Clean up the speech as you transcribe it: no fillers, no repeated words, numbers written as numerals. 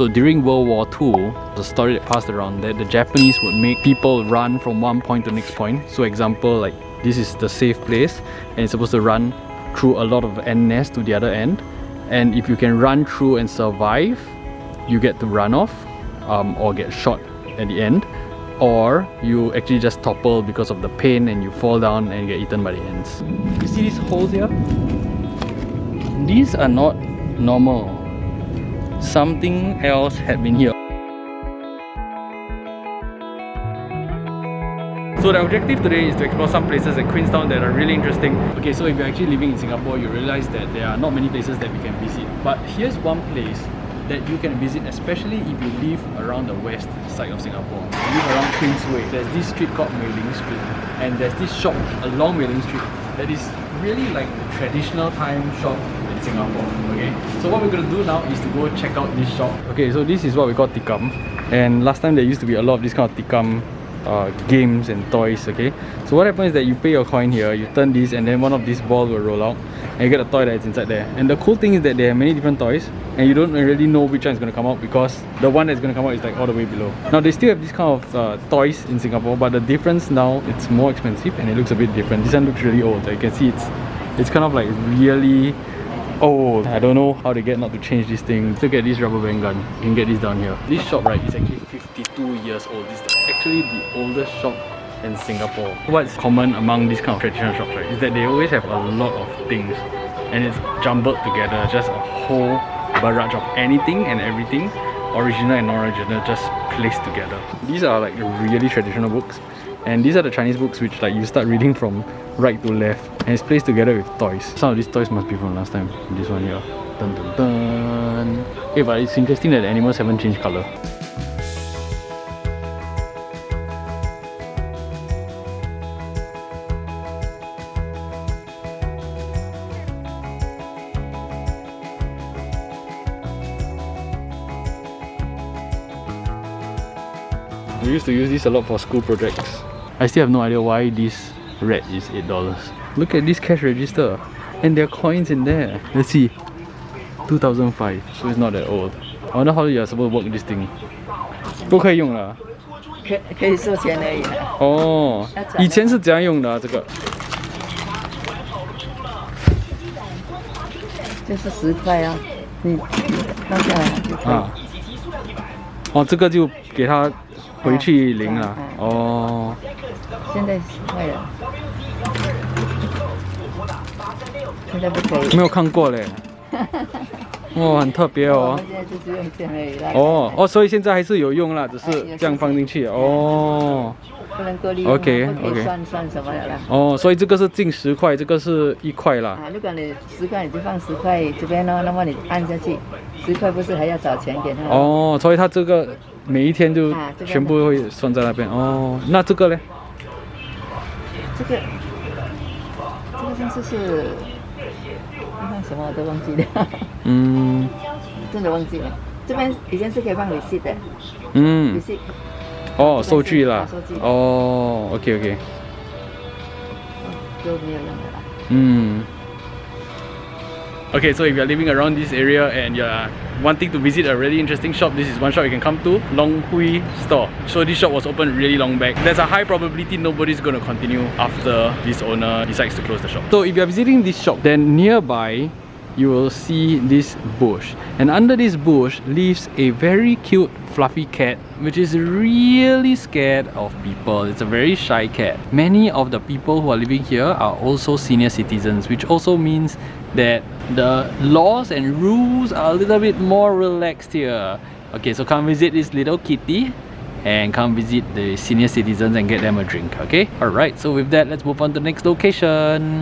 So during World War II, the story that passed around that the Japanese would make people run from one point to the next point. So example, like this is the safe place and it's supposed to run through a lot of ant nests to the other end. And if you can run through and survive, you get to run off or get shot at the end. Or you actually just topple because of the pain and you fall down and get eaten by the ants. You see these holes here? These are not normal. Something else had been here. So the objective today is to explore some places at Queenstown that are really interesting. Okay, so if you're actually living in Singapore, you realize that there are not many places that we can visit. But here's one place that you can visit, especially if you live around the west side of Singapore. You live around Queensway. There's this street called Mei Ling Street, and there's this shop along Mei Ling Street that is really like the traditional time shop in Singapore. Okay, so what we're gonna do now is to go check out this shop. Okay, so this is what we call tikam, and last time there used to be a lot of this kind of tikam games and toys. Okay, so what happens is that you pay your coin here, you turn this, and then one of these balls will roll out and you get a toy that's inside there. And the cool thing is that there are many different toys and you don't really know which one is going to come out because the one that's going to come out is like all the way below. Now they still have this kind of toys in Singapore, but the difference now, it's more expensive and it looks a bit different. This one looks really old. You can see it's kind of like really old. I don't know how they get not to change this thing. Look at this rubber band gun. You can get this down here. This shop, right, is actually 52 years old. This is actually the oldest shop in Singapore. What's common among these kind of traditional shops, right, is that they always have a lot of things and it's jumbled together, just a whole barrage of anything and everything, original and non-original, just placed together. These are like really traditional books, and these are the Chinese books which like you start reading from right to left, and it's placed together with toys. Some of these toys must be from last time. This one here. Dun dun dun. Hey, but it's interesting that the animals haven't changed colour. We used to use this a lot for school projects. I still have no idea why this red is $8. Look at this cash register, and there are coins in there. Let's see, 2005, so it's not that old. I wonder how you are supposed to work this thing. 不可以用了。可以收钱而已。哦，以前是怎样用的啊？这个？就是10块啊，你放下来就可以。啊。哦，这个就给他回去领了。哦。现在10块了。现在不可以。没有看过嘞。哇，很特别哦。我们现在就是用钱而已啦。哦，所以现在还是有用啦，只是这样放进去。哦。不能够利用。OK。算什么了啦？哦，所以这个是进10块，这个是1块啦。啊，如果你10块，你就放10块这边哦，那么你按下去，10块不是还要找钱给他？哦，所以他这个每一天就全部会算在那边。哦，那这个呢？这个上次是放什么我都忘记了。嗯，真的忘记了。这边以前是可以放receipt的。嗯。receipt。哦，收据啦。哦 ，OK。就没有用的啦。嗯。Okay, so if you're living around this area and you're wanting to visit a really interesting shop, this is one shop you can come to, Long Hui store. So this shop was opened really long back. There's a high probability nobody's going to continue after this owner decides to close the shop. So if you're visiting this shop, then nearby you will see this bush, and under this bush lives a very cute fluffy cat which is really scared of people. It's a very shy cat. Many of the people who are living here are also senior citizens, which also means that the laws and rules are a little bit more relaxed here. Okay, so come visit this little kitty and come visit the senior citizens and get them a drink. Okay, alright, so with that, let's move on to the next location.